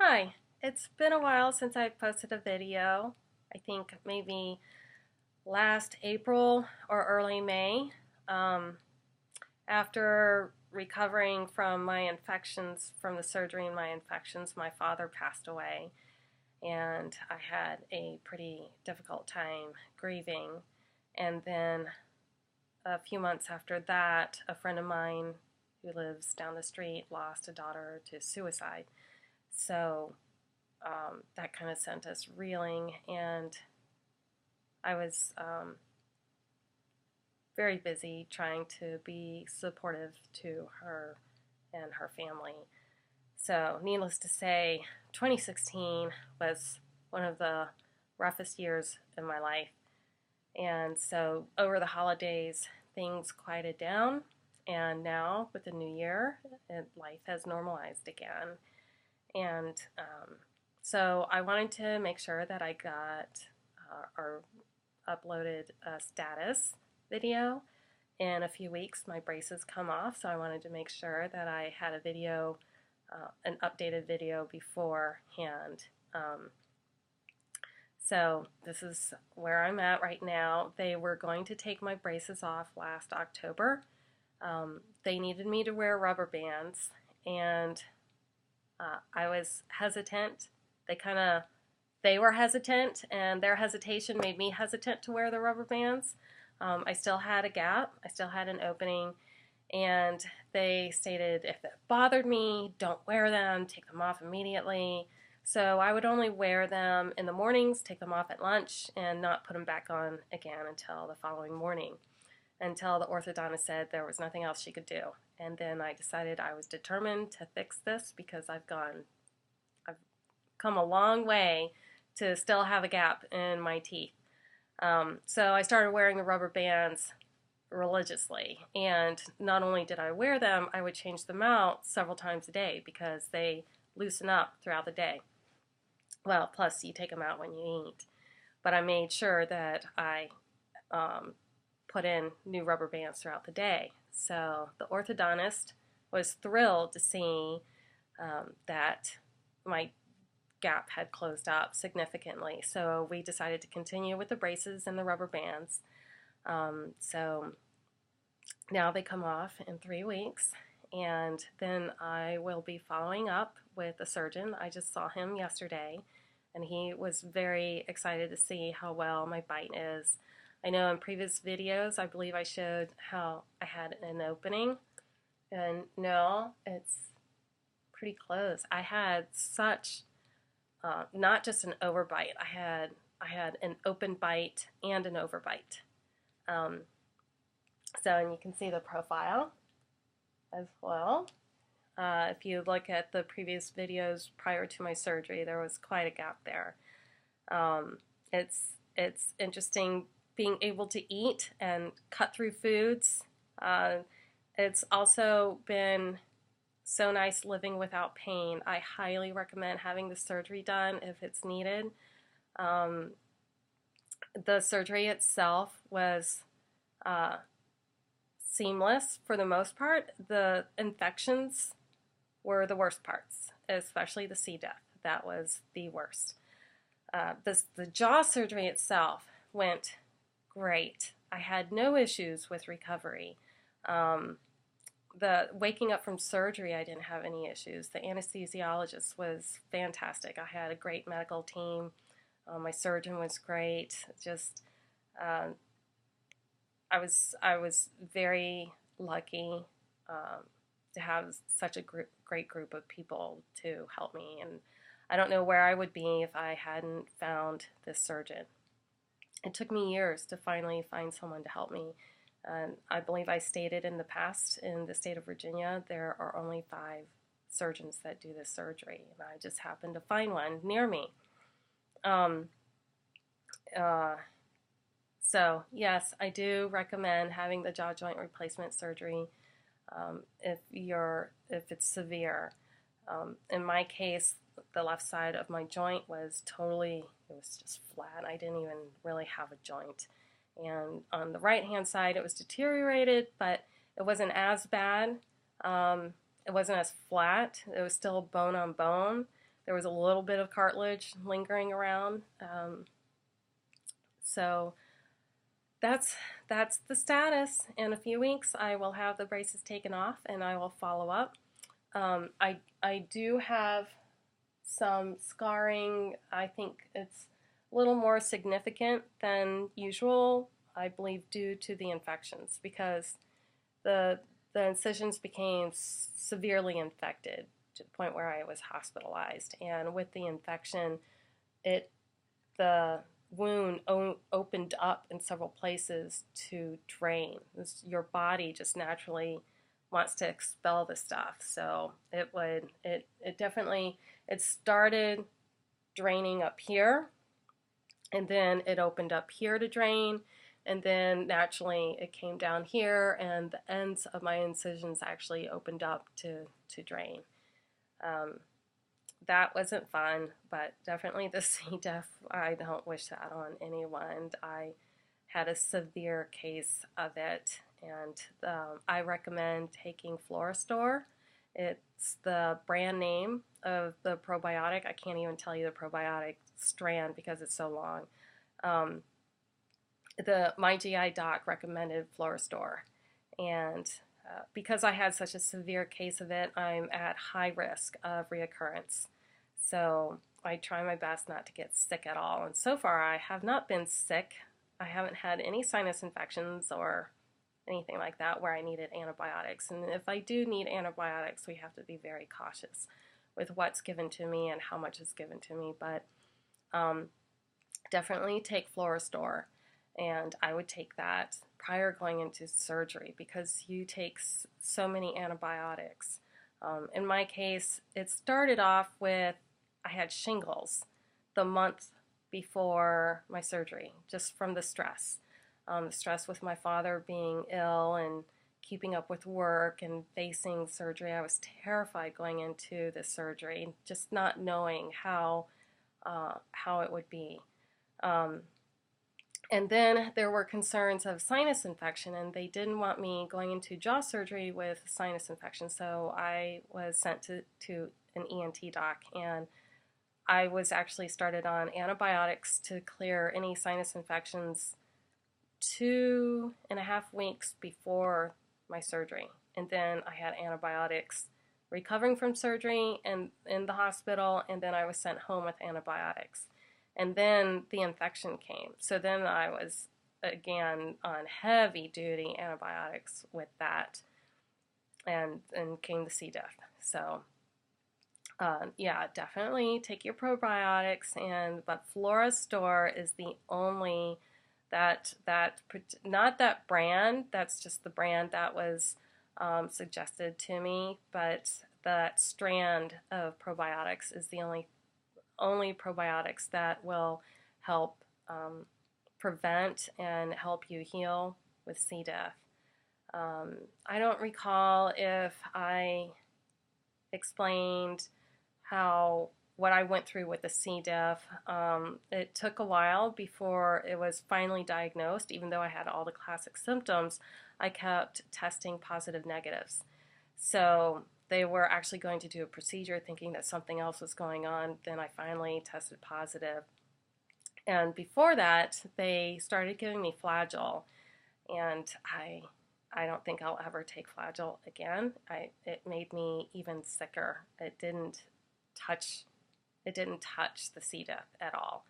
Hi, it's been a while since I've posted a video. I think maybe last April or early May. Um, After recovering from my infections, from the surgery and my infections, my father passed away, and I had a pretty difficult time grieving. And then a few months after that, a friend of mine who lives down the street lost a daughter to suicide. So that kind of sent us reeling, and I was very busy trying to be supportive to her and her family. So, needless to say, 2016 was one of the roughest years in my life. And so, over the holidays, things quieted down, and now with the new year, life has normalized again. And so I wanted to make sure that I got our uploaded status video. In a few weeks, my braces come off, so I wanted to make sure that I had a video, an updated video beforehand. So this is where I'm at right now. They were going to take my braces off last October. They needed me to wear rubber bands, and I was hesitant. They were hesitant, and their hesitation made me hesitant to wear the rubber bands. I still had a gap. I still had an opening, and they stated if it bothered me, don't wear them, take them off immediately. So I would only wear them in the mornings, take them off at lunch, and not put them back on again until the following morning, until the orthodontist said there was nothing else she could do. And then I decided I was determined to fix this because I've come a long way to still have a gap in my teeth. So I started wearing the rubber bands religiously, and not only did I wear them, I would change them out several times a day because they loosen up throughout the day. Well, plus you take them out when you eat. But I made sure that I put in new rubber bands throughout the day. So the orthodontist was thrilled to see that my gap had closed up significantly. So we decided to continue with the braces and the rubber bands. So now they come off in 3 weeks, and then I will be following up with a surgeon. I just saw him yesterday, and he was very excited to see how well my bite is. I know in previous videos, I believe I showed how I had an opening, and no, it's pretty close. I had such, not just an overbite, I had an open bite and an overbite. And you can see the profile as well. If you look at the previous videos prior to my surgery, there was quite a gap there. It's interesting being able to eat and cut through foods. It's also been so nice living without pain. I highly recommend having the surgery done if it's needed. The surgery itself was seamless for the most part. The infections were the worst parts, especially the C. diff. That was the worst. The jaw surgery itself went great. I had no issues with recovery. The waking up from surgery, I didn't have any issues. The anesthesiologist was fantastic. I had a great medical team. My surgeon was great. Just I was very lucky to have such a great group of people to help me, and I don't know where I would be if I hadn't found this surgeon. It took me years to finally find someone to help me. And I believe I stated in the past, in the state of Virginia, there are only 5 surgeons that do this surgery, and I just happened to find one near me. So yes, I do recommend having the jaw joint replacement surgery if it's severe. In my case, the left side of my joint was it was just flat. I didn't even really have a joint. And on the right-hand side, it was deteriorated, but it wasn't as bad. It wasn't as flat. It was still bone on bone. there was a little bit of cartilage lingering around. So that's the status. In a few weeks, I will have the braces taken off, and I will follow up. I do have some scarring. I think it's a little more significant than usual, I believe, due to the infections, because the incisions became severely infected to the point where I was hospitalized. And with the infection, the wound opened up in several places to drain. Your body just naturally wants to expel the stuff. So it definitely, it started draining up here, and then it opened up here to drain, and then naturally it came down here, and the ends of my incisions actually opened up to drain. That wasn't fun, but definitely the C. diff, I don't wish that on anyone. I had a severe case of it, and I recommend taking Florastor. It's the brand name of the probiotic. I can't even tell you the probiotic strand because it's so long. My GI doc recommended Florastor, and because I had such a severe case of it, I'm at high risk of reoccurrence. So I try my best not to get sick at all. And so far, I have not been sick. I haven't had any sinus infections or anything like that where I needed antibiotics. And if I do need antibiotics, we have to be very cautious with what's given to me and how much is given to me. But definitely take Florastor. And I would take that prior going into surgery because you take so many antibiotics. In my case, it started off with I had shingles the month before my surgery, just from the stress. The stress with my father being ill and keeping up with work and facing surgery. I was terrified going into the surgery, just not knowing how it would be. And then there were concerns of sinus infection, and they didn't want me going into jaw surgery with sinus infection, so I was sent to an ENT doc, and I was actually started on antibiotics to clear any sinus infections 2.5 weeks before my surgery. And then I had antibiotics recovering from surgery and in the hospital, and then I was sent home with antibiotics. And then the infection came. So then I was, again, on heavy-duty antibiotics with that, and came the C. diff. So, yeah, definitely take your probiotics, but Florastor is the only, not that brand, that's just the brand that was suggested to me, but that strand of probiotics is the only probiotics that will help prevent and help you heal with C. diff. I don't recall if I explained what I went through with the C. diff. It took a while before it was finally diagnosed. Even though I had all the classic symptoms, I kept testing positive negatives. So they were actually going to do a procedure thinking that something else was going on. Then I finally tested positive. And before that, they started giving me Flagyl. And I don't think I'll ever take Flagyl again. It made me even sicker. It didn't touch the C. diff at all.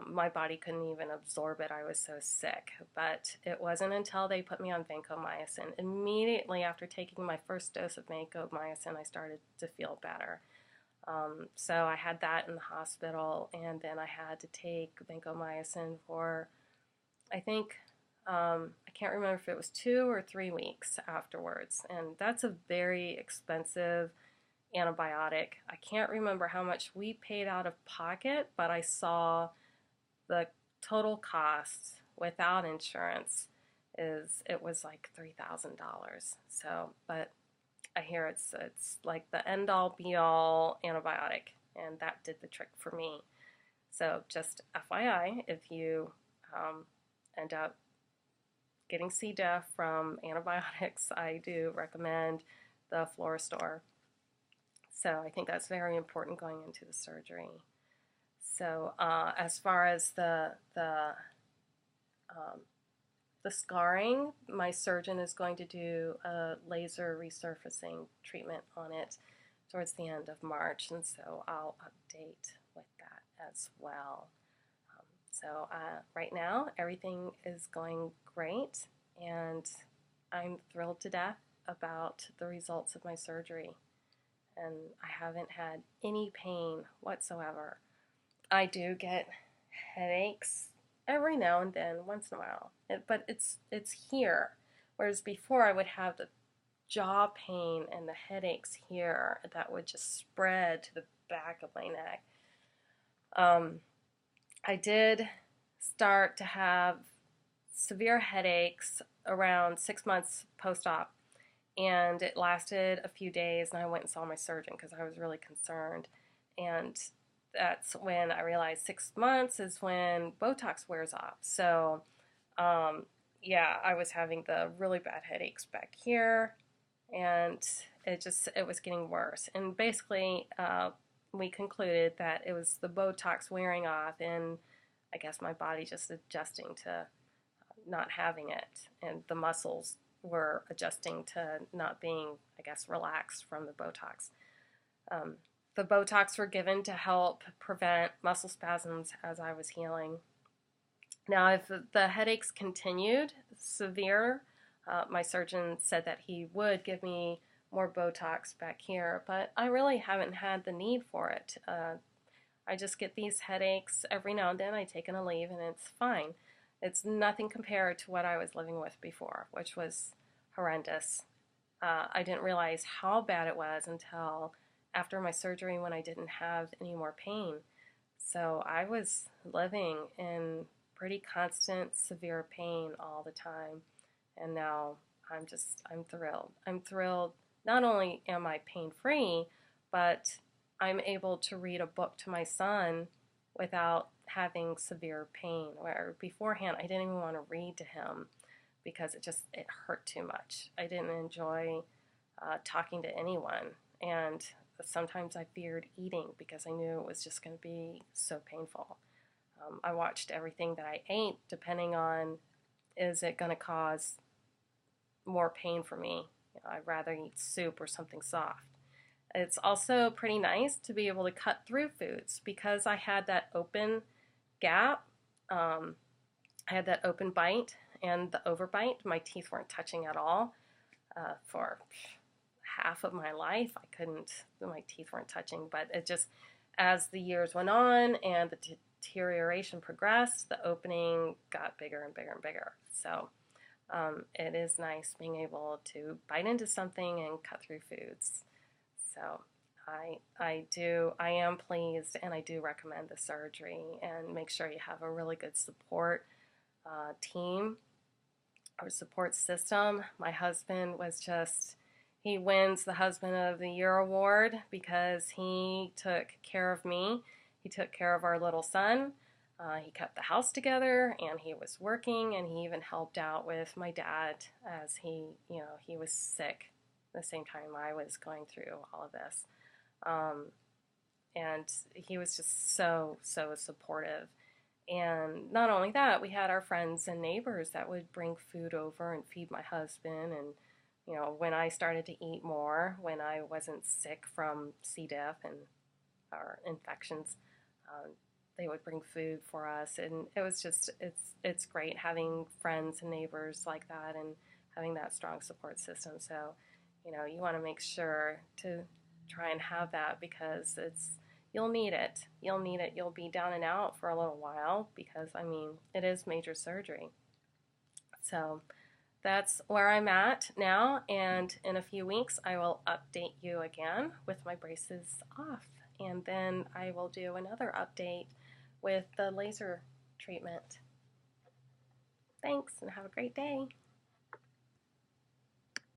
My body couldn't even absorb it. I was so sick. But it wasn't until they put me on vancomycin. Immediately after taking my first dose of vancomycin, I started to feel better. So I had that in the hospital, and then I had to take vancomycin for, I think, I can't remember if it was 2 or 3 weeks afterwards. And that's a very expensive antibiotic. I can't remember how much we paid out of pocket, but I saw the total cost without insurance it was like $3,000. So, but I hear it's like the end all be all antibiotic, and that did the trick for me. So just FYI, if you end up getting C. diff from antibiotics, I do recommend the Florastor. So I think that's very important going into the surgery. So as far as um, the scarring, my surgeon is going to do a laser resurfacing treatment on it towards the end of March, and so I'll update with that as well. So right now, everything is going great, and I'm thrilled to death about the results of my surgery. And I haven't had any pain whatsoever. I do get headaches every now and then, once in a while, but it's here. Whereas before, I would have the jaw pain and the headaches here that would just spread to the back of my neck. I did start to have severe headaches around 6 months post-op, and it lasted a few days, and I went and saw my surgeon because I was really concerned. And that's when I realized 6 months is when Botox wears off. So yeah, I was having the really bad headaches back here, and it was getting worse. And basically we concluded that it was the Botox wearing off, and I guess my body just adjusting to not having it, and the muscles were adjusting to not being, I guess, relaxed from the Botox. The Botox were given to help prevent muscle spasms as I was healing. Now, if the headaches continued severe, my surgeon said that he would give me more Botox back here, but I really haven't had the need for it. I just get these headaches every now and then. I take an Aleve and it's fine. It's nothing compared to what I was living with before, which was horrendous. I didn't realize how bad it was until after my surgery when I didn't have any more pain. So I was living in pretty constant, severe pain all the time. And now I'm thrilled. I'm thrilled. Not only am I pain-free, but I'm able to read a book to my son without having severe pain, where beforehand I didn't even want to read to him because it hurt too much. I didn't enjoy talking to anyone, and sometimes I feared eating because I knew it was just going to be so painful. I watched everything that I ate depending on, is it going to cause more pain for me? I'd rather eat soup or something soft. It's also pretty nice to be able to cut through foods because I had that open gap. I had that open bite and the overbite. My teeth weren't touching at all for half of my life. My teeth weren't touching, but it just, as the years went on and the deterioration progressed, the opening got bigger and bigger and bigger. So it is nice being able to bite into something and cut through foods. So I am pleased, and I do recommend the surgery, and make sure you have a really good support team or support system. My husband he wins the Husband of the Year award because he took care of me. He took care of our little son. He kept the house together, and he was working, and he even helped out with my dad as he was sick the same time I was going through all of this. And he was just so supportive. And not only that, we had our friends and neighbors that would bring food over and feed my husband. And, when I started to eat more, when I wasn't sick from C. diff or infections, they would bring food for us. And it was just, it's great having friends and neighbors like that and having that strong support system. So, you want to make sure to try and have that because you'll need it. You'll need it. You'll be down and out for a little while because, it is major surgery. So that's where I'm at now, and in a few weeks I will update you again with my braces off, and then I will do another update with the laser treatment. Thanks, and have a great day.